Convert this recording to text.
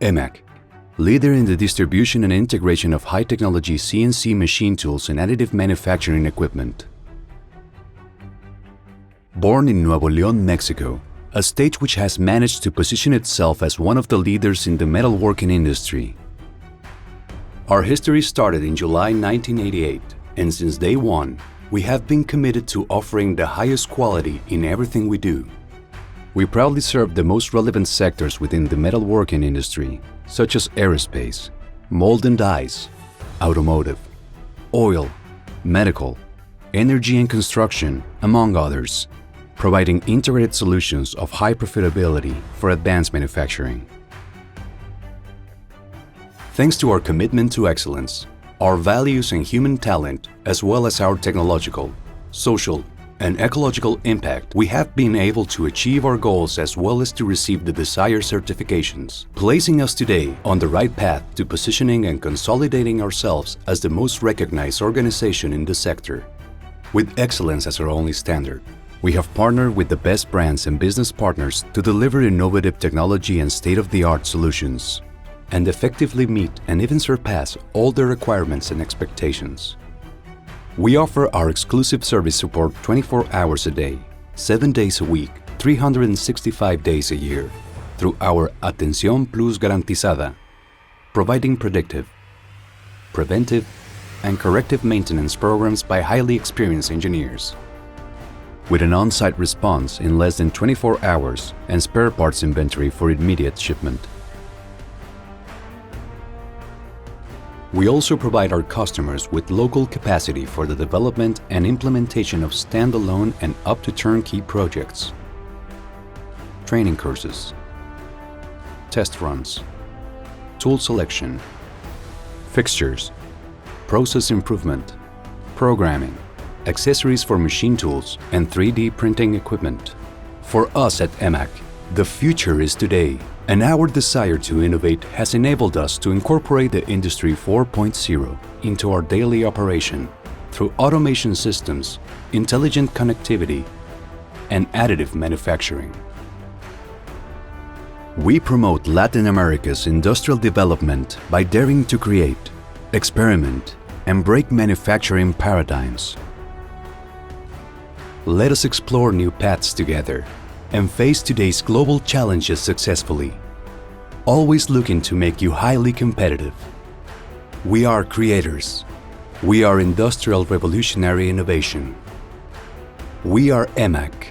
HEMAQ, leader in the distribution and integration of high-technology CNC machine tools and additive manufacturing equipment. Born in Nuevo León, Mexico, a state which has managed to position itself as one of the leaders in the metalworking industry. Our history started in July 1988, and since day one, we have been committed to offering the highest quality in everything we do. We proudly serve the most relevant sectors within the metalworking industry, such as aerospace, mold and dies, automotive, oil, medical, energy and construction, among others, providing integrated solutions of high profitability for advanced manufacturing. Thanks to our commitment to excellence, our values and human talent, as well as our technological, social, and ecological impact, we have been able to achieve our goals as well as to receive the desired certifications, placing us today on the right path to positioning and consolidating ourselves as the most recognized organization in the sector. With excellence as our only standard, we have partnered with the best brands and business partners to deliver innovative technology and state-of-the-art solutions, and effectively meet and even surpass all the requirements and expectations. We offer our exclusive service support 24 hours a day, 7 days a week, 365 days a year, through our Atención Plus Garantizada, providing predictive, preventive, and corrective maintenance programs by highly experienced engineers. With an on-site response in less than 24 hours and spare parts inventory for immediate shipment. We also provide our customers with local capacity for the development and implementation of standalone and up-to-turnkey projects, training courses, test runs, tool selection, fixtures, process improvement, programming, accessories for machine tools, and 3D printing equipment. For us at HEMAQ, the future is today, and our desire to innovate has enabled us to incorporate the Industry 4.0 into our daily operation through automation systems, intelligent connectivity, and additive manufacturing. We promote Latin America's industrial development by daring to create, experiment, and break manufacturing paradigms. Let us explore new paths together and face today's global challenges successfully, always looking to make you highly competitive. We are creators. We are industrial revolutionary innovation. We are HEMAQ.